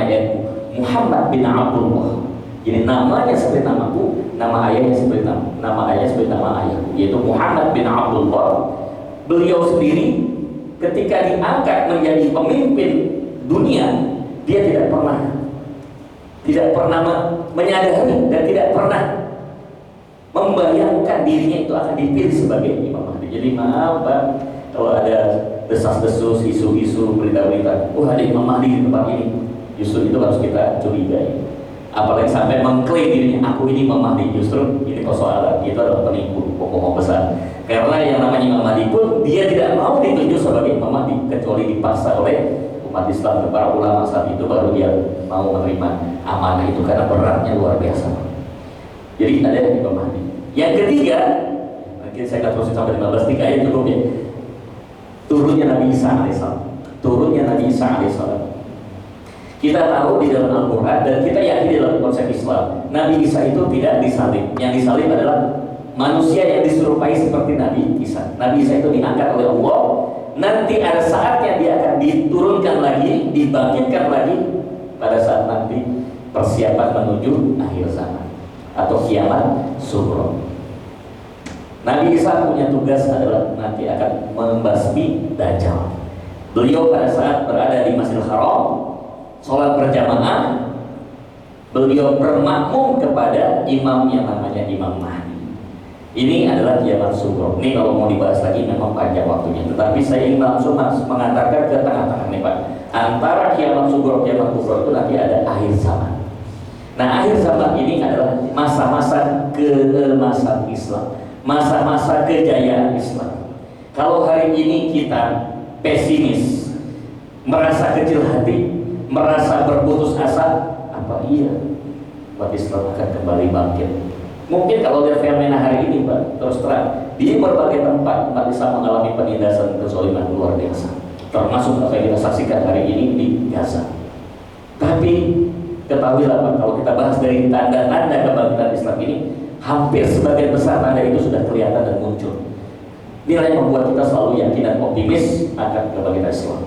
ayahku Muhammad bin Abdullah. Jadi namanya seperti namaku, nama ayahnya seperti nama ayahnya seperti nama ayahku, yaitu Muhammad bin Abdullah. Beliau sendiri ketika diangkat menjadi pemimpin dunia, dia tidak pernah menyadari dan tidak pernah membayangkan dirinya itu akan dipilih sebagai Imam Mahdi. Jadi maaf Pak, kalau ada desas-desus, isu-isu, berita-berita, ada Imam Mahdi di tempat ini, justru itu harus kita curigai. Apalagi sampai mengklaim dirinya, aku ini Imam Mahdi, justru ini persoalan, itu adalah penipu bohong besar. Karena yang namanya Imam Mahdi pun dia tidak mau ditunjuk sebagai Imam Mahdi, kecuali dipaksa oleh umat Islam, para ulama saat itu baru dia mau menerima amanah itu, karena beratnya luar biasa. Jadi ada Imam Mahdi. Yang ketiga, mungkin saya akan terusin sampai 15, 3 ayat cukup ya. Turunnya Nabi Isa alaihissalam. Kita tahu di dalam Al-Quran dan kita yakin di dalam konsep Islam, Nabi Isa itu tidak disalib. Yang disalib adalah manusia yang diserupai seperti Nabi Isa. Nabi Isa itu diangkat oleh Allah. Nanti ada saatnya dia akan diturunkan lagi, dibangkitkan lagi pada saat nanti persiapan menuju akhir zaman atau kiamat sughra. Nabi Isa punya tugas adalah nanti akan membasmi Dajjal. Beliau pada saat berada di Masjidil Haram, sholat berjamaah, beliau bermakmum kepada imam yang namanya Imam Mahdi. Ini adalah kiamat sughra. Ini kalau mau dibahas lagi memang panjang waktunya, tetapi saya ingin langsung mengantarkan ke tengah-tengah nih Pak. Antara kiamat sughra, kiamat kubra itu nanti ada akhir zaman. Nah, akhir zaman ini adalah masa-masa keemasan Islam, masa-masa kejayaan Islam. Kalau hari ini kita pesimis, merasa kecil hati, merasa berputus asa, apa iya umat Islam akan kembali bangkit? Mungkin kalau lihat fenomena hari ini Pak, terus terang di berbagai tempat umat Islam mengalami penindasan, kezaliman luar biasa, termasuk apa yang kita saksikan hari ini di Gaza. Tapi ketahuilah Pak, kalau kita bahas dari tanda-tanda kebangkitan Islam ini, hampir sebagian besar tanda itu sudah kelihatan dan muncul. Inilah yang membuat kita selalu yakin dan optimis akan kebangkitan Islam.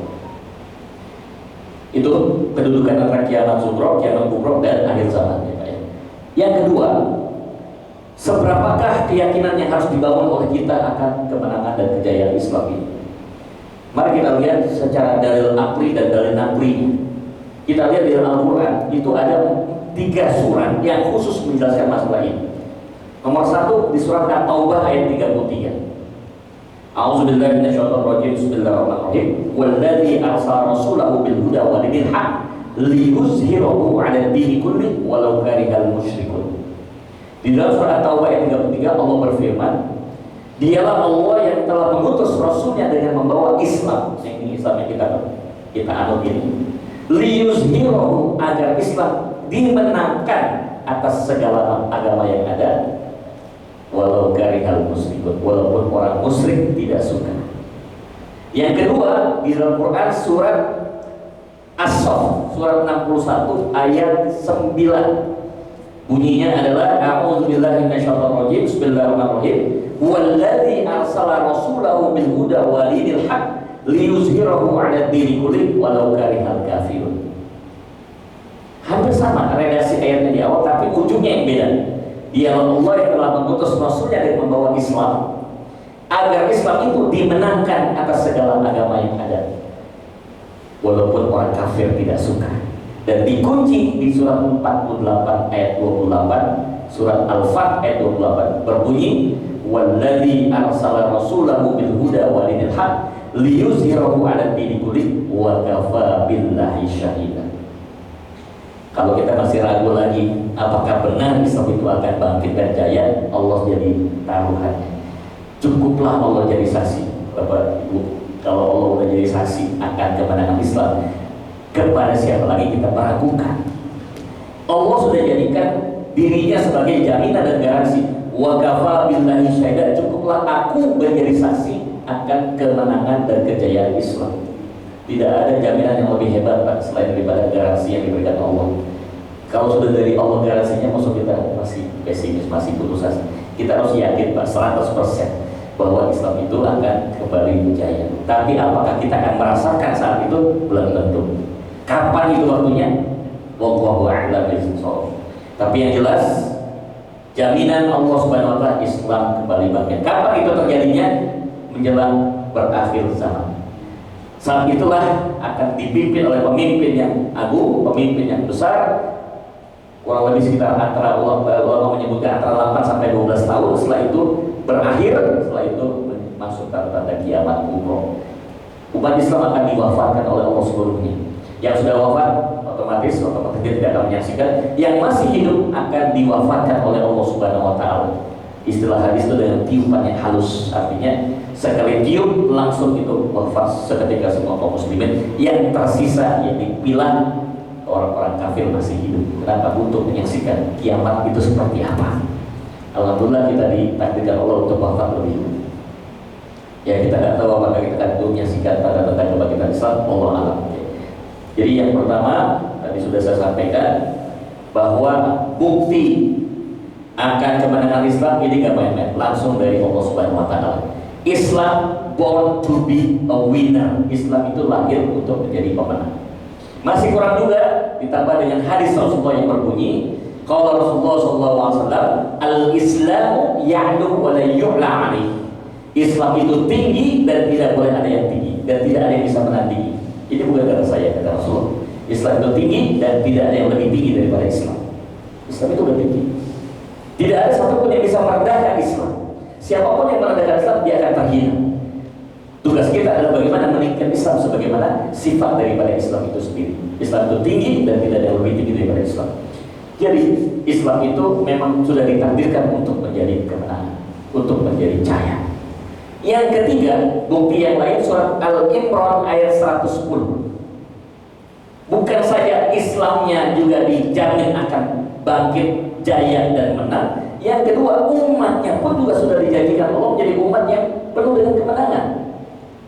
Itu kedudukan antara kiamat sughra, kiamat kubra, dan akhir zaman ya Pak ya. Yang kedua, seberapakah keyakinan yang harus dibangun oleh kita akan kemenangan dan kejayaan Islam ini? Mari kita lihat secara dalil akli dan dalil nakli. Kita lihat di dalam Al-Quran itu ada 3 surat yang khusus menjelaskan masalah ini. Nomor 1 di surat At-Taubah ayat 33. A'udzubillahi minasyaitonir rajim. Bismillahirrahmanirrahim. Walladzi arsala rasulahu bil huda wa dinil haq liyuzhirahu 'ala ad-dini kulli walau karihal musyrikun. Di dalam surat At-Taubah ayat 33 Allah berfirman, dialah Allah yang telah mengutus rasulnya dengan membawa Islam. Yang ini Islam yang kita anut ini. Liyuzhirahu, agar Islam dimenangkan atas segala agama yang ada, walau karihal musyrikun, walaupun orang musyrik tidak suka. Yang kedua di dalam Quran surat As-Saff surat 61 ayat 9. Bunyinya adalah a'udzubillahi minasyaitonir rajim. Bismillahirrahmanirrahim. Walladzi arsala rasulahu bil huda wa dinil haq liyuzhirahu 'ala ad-dini kulli walau karihal kafirun. Hampir sama redaksi ayatnya di awal, tapi ujungnya yang beda. Dialah Allah yang telah mengutus rasulnya dan membawa Islam, agar Islam itu dimenangkan atas segala agama yang ada, walaupun orang kafir tidak suka. Dan dikunci di surat 48 ayat 28, surat Al-Fath ayat 28 berbunyi, walladzi arsala rasulahu bil huda wa dinil haq liyuzhirahu 'ala ad-dini kulli wa kafa billahi syahida. Kalau kita masih ragu lagi apakah benar Islam itu akan bangkit dan jaya, Allah jadi taruhannya. Cukuplah Allah jadi saksi. Bapak Ibu, kalau Allah sudah jadi saksi akan kemenangan Islam, kepada siapa lagi kita meragukan? Allah sudah jadikan dirinya sebagai jaminan dan garansi. Wa kafa billahi syahida, cukuplah aku menjadi saksi akan kemenangan dan kejayaan Islam. Tidak ada jaminan yang lebih hebat Pak selain daripada garansi yang diberikan Allah. Kalau sudah dari Allah garansinya, maksud kita masih pesimis, masih putus asa. Kita harus yakin Pak 100% bahwa Islam itu akan kembali berjaya. Tapi apakah kita akan merasakan saat itu? Belum tentu. Kapan itu waktunya? Wallahu a'lam bishawab. Tapi yang jelas jaminan Allah Subhanahu wa taala Islam kembali bangkit. Kapan itu terjadinya? Menjelang berakhir zaman. Saat itulah akan dipimpin oleh pemimpin yang agung, pemimpin yang besar. Kurang lebih sekitar antara Allah menyebutkan antara 8 sampai 12 tahun. Setelah itu berakhir, setelah itu masuk tanda-tanda kiamat kubra. Umat Islam akan diwafatkan oleh Allah seluruhnya. Yang sudah wafat otomatis dia tidak akan menyaksikan. Yang masih hidup akan diwafatkan oleh Allah Subhanahu wa taala. Istilah hadis itu dengan tiupan yang halus, artinya sekali tiup langsung itu wafat seketika semua kaum muslimin. Yang tersisa yang dipilah orang-orang kafir masih hidup. Kenapa? Untuk menyaksikan kiamat itu seperti apa. Alhamdulillah kita ditakdirkan Allah untuk wafat lebih dulu. Ya kita tidak tahu apakah kita akan menyaksikan pada tentang kebangkitan Islam, Allah alam. Jadi yang pertama tadi sudah saya sampaikan bahwa bukti akan kemenangan Islam ini gak main-main, langsung dari Allah Subhanahu wa taala. Islam born to be a winner. Islam itu lahir untuk menjadi pemenang. Masih kurang juga ditambah dengan hadis Rasulullah yang berbunyi, qala Rasulullah sallallahu alaihi wasallam, al-Islamu ya'lu wa la yu'la 'alaihi. Islam itu tinggi dan tidak boleh ada yang tinggi dan tidak ada yang bisa menandingi. Ini bukan kata saya, kata Rasulullah. Islam itu tinggi dan tidak ada yang lebih tinggi daripada Islam. Islam itu lebih tinggi. Tidak ada satupun yang bisa merendahkan Islam. Siapapun yang merendahkan Islam, dia akan terhina. Tugas kita adalah bagaimana meningkatkan Islam sebagaimana sifat daripada Islam itu sendiri. Islam itu tinggi dan tidak ada yang lebih tinggi daripada Islam. Jadi Islam itu memang sudah ditakdirkan untuk menjadi kemenangan, untuk menjadi cahaya. Yang ketiga, bukti yang lain surat Al-Imran ayat 110. Bukan saja Islamnya juga dijamin akan bangkit, jaya dan menang. Yang kedua, umatnya pun juga sudah dijanjikan Allah menjadi umat yang penuh dengan kemenangan.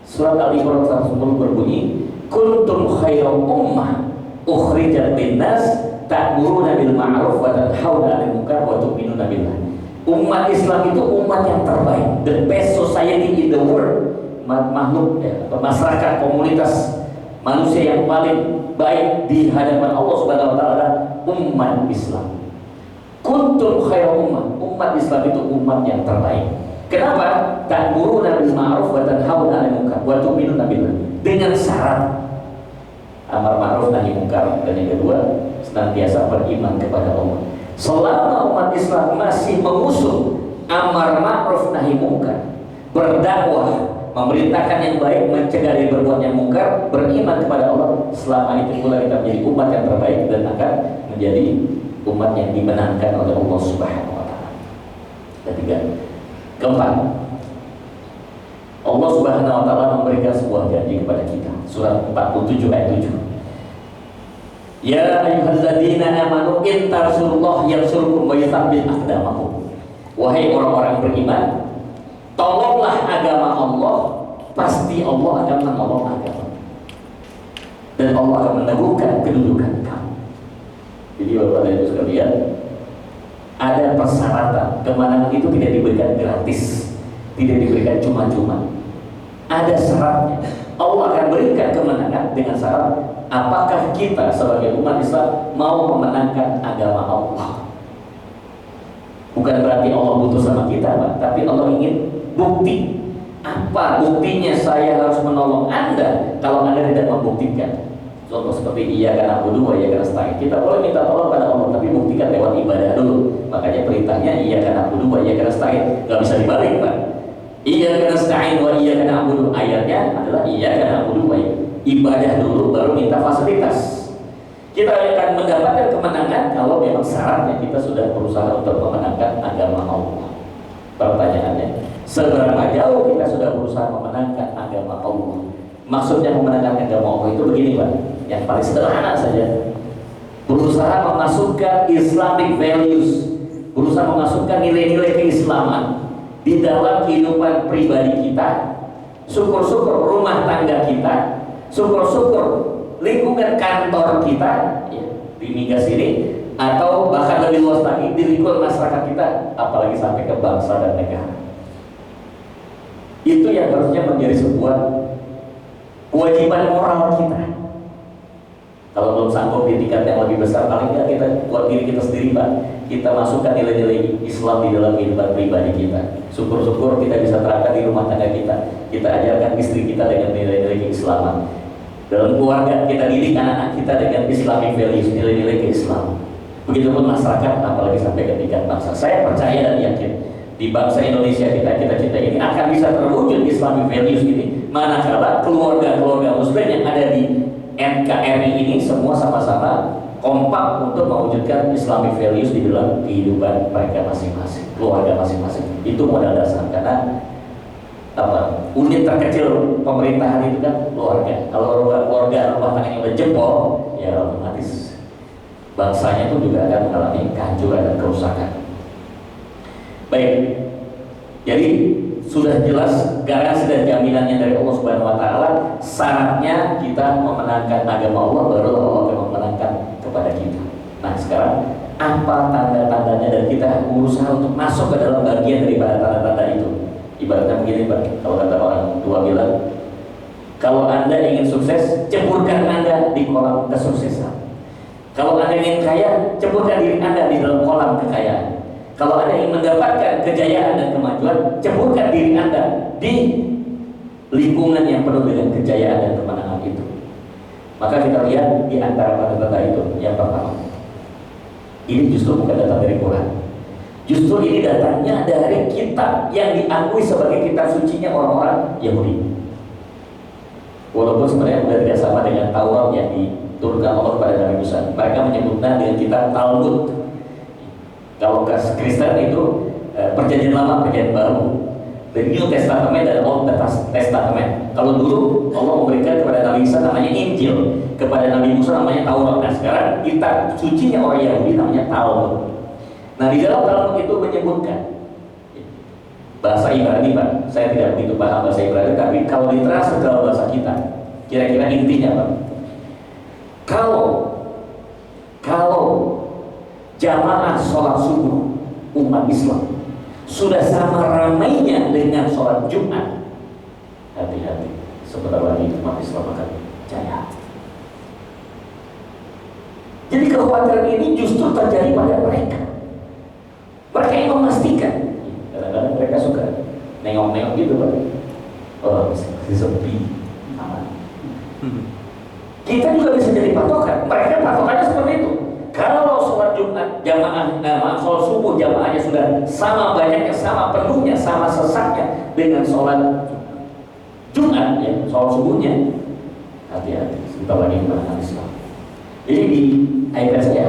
Surat Al-Imran 110 berbunyi, kuntum khairum ummah ukhrijat linnas ta'muruna bil ma'ruf wa tanhauna 'anil munkar wa tu'minuna billah. Umat Islam itu umat yang terbaik, the best society in the world. Makhluk atau masyarakat, komunitas manusia yang paling baik di hadapan Allah Subhanahu wa taala, umat Islam. Kuntum khairum ummah. Umat Islam itu umat yang terbaik. Kenapa? Ta'muruna bil ma'ruf wa tanhauna 'anil munkar wa tu'minuna billah. Dengan syarat amar ma'ruf nahi munkar, dan yang kedua senantiasa beriman kepada Allah. Selama umat Islam masih mengusung amar ma'ruf nahi munkar, berdakwah, memerintahkan yang baik, mencegah dari berbuat yang munkar, beriman kepada Allah, selama itu pula kita menjadi umat yang terbaik dan akan menjadi umat yang dimenangkan oleh Allah Subhanahu wa taala. Ketiga, keempat, Allah Subhanahu wa taala memberikan sebuah janji kepada kita. Surat 47 ayat 7. Ya ayyuhalladzina amanu in tansurullah yansurkum wa yuthabbit aqdamakum. Wahai orang-orang beriman, tolonglah agama Allah, pasti Allah akan menolong agama. Dan Allah akan meneguhkan kedudukan kamu. Jadi Bapak dan Ibu sekalian, ada persyaratan. Kemenangan itu tidak diberikan gratis, tidak diberikan cuma-cuma. Ada syaratnya. Allah akan berikan kemenangan dengan syarat, apakah kita sebagai umat Islam mau memenangkan agama Allah. Bukan berarti Allah butuh sama kita, Pak, tapi Allah ingin bukti. Apa buktinya saya harus menolong Anda kalau Anda tidak membuktikan? Contoh seperti iya karena abudu wa iya karena nasta'in. Kita boleh minta tolong pada Allah, tapi buktikan lewat ibadah dulu. Makanya perintahnya iya karena abudu wa iya karena nasta'in. Gak bisa dibalik, Pak. Iya karena nasta'in wa iya karena abudu. Ayatnya adalah iya karena abudu wa iya. Ibadah dulu baru minta fasilitas. Kita akan mendapatkan kemenangan kalau memang syaratnya kita sudah berusaha untuk memenangkan agama Allah. Pertanyaannya, seberapa jauh kita sudah berusaha memenangkan agama Allah? Maksudnya memenangkan agama Allah itu begini, Pak. Yang paling sederhana saja, berusaha memasukkan Islamic values, berusaha memasukkan nilai-nilai keislaman di dalam kehidupan pribadi kita. Syukur-syukur rumah tangga kita, syukur-syukur lingkungan kantor kita, ya, di migas ini, atau bahkan lebih luas lagi di lingkungan masyarakat kita, apalagi sampai ke bangsa dan negara. Itu yang harusnya menjadi sebuah kewajiban moral kita. Kalau belum sanggup di tingkat yang lebih besar, paling nggak kita buat diri kita sendiri, Pak. Kita masukkan nilai-nilai Islam di dalam kehidupan pribadi kita. Syukur-syukur kita bisa terapkan di rumah tangga kita. Kita ajarkan istri kita dengan nilai-nilai keislaman. Dalam keluarga kita didik anak-anak kita dengan Islamic values, nilai-nilai keislaman. Begitupun masyarakat, apalagi sampai ke tingkat bangsa. Saya percaya dan yakin di bangsa Indonesia kita cinta ini akan bisa terwujud Islamic values ini manakala keluarga-keluarga Muslim yang ada di NKRI ini semua sama-sama kompak untuk mewujudkan Islamic values di dalam kehidupan mereka masing-masing, keluarga masing-masing. Itu modal dasar, karena unit terkecil pemerintahan itu kan keluarga. Kalau keluarga rumah tangganya udah jebol, ya otomatis bangsanya itu juga akan mengalami kehancuran dan kerusakan. Baik, jadi sudah jelas garansi dan jaminannya dari Allah Subhanahu wa taala. Syaratnya kita memenangkan agama Allah, baru Allah akan memenangkan kepada kita. Nah, sekarang apa tanda-tandanya dan kita berusaha untuk masuk ke dalam bagian daripada tanda-tanda itu. Ibaratnya begini, Pak, kalau kata orang tua bilang, kalau Anda ingin sukses, ceburkan Anda di kolam kesuksesan. Kalau Anda ingin kaya, ceburkan diri Anda di dalam kolam kekayaan. Kalau Anda ingin mendapatkan kejayaan dan kemajuan, ceburkan diri Anda di lingkungan yang penuh dengan kejayaan dan kemenangan itu. Maka kita lihat di antara tanda-tanda itu, yang pertama, ini justru bukan datang dari Quran. Justru ini datangnya dari kitab yang diakui sebagai kitab sucinya orang-orang Yahudi. Walaupun sebenarnya sudah tidak sama dengan Taurat yang diturunkan Allah kepada Nabi Musa. Mereka menyebutnya dengan kitab Talmud. Kalau Kristen itu perjanjian lama, perjanjian baru, the New Testament dan Old Testament. Kalau dulu Allah memberikan kepada Nabi Isa namanya Injil, kepada Nabi Musa namanya Taurat. Nah, sekarang kitab sucinya orang Yahudi namanya Talmud. Nah, di dalam Talmud itu menyebutkan bahasa Ibrani, Pak. Saya tidak begitu paham bahasa Ibrani, tapi kalau diterasa dalam bahasa kita, kira-kira intinya, Pak, kalau jamaah sholat subuh umat Islam sudah sama ramainya dengan sholat Jumat, hati-hati, sebentar lagi umat Islam akan jaya. Jadi kekhawatiran ini justru terjadi pada mereka. Mereka yang memastikan. Kadang-kadang mereka suka nengok-nengok gitu, Pak. Oh, masih sepi, aman. Kita juga bisa jadi patokan. Mereka patokannya seperti itu. Kalau sholat Jumat sholat subuh jamaahnya sudah sama banyaknya, sama penuhnya, sama sesaknya dengan sholat Jumat, ya, sholat subuhnya, hati-hati, sebentar lagi kemenangan Islam. Jadi di ayat saya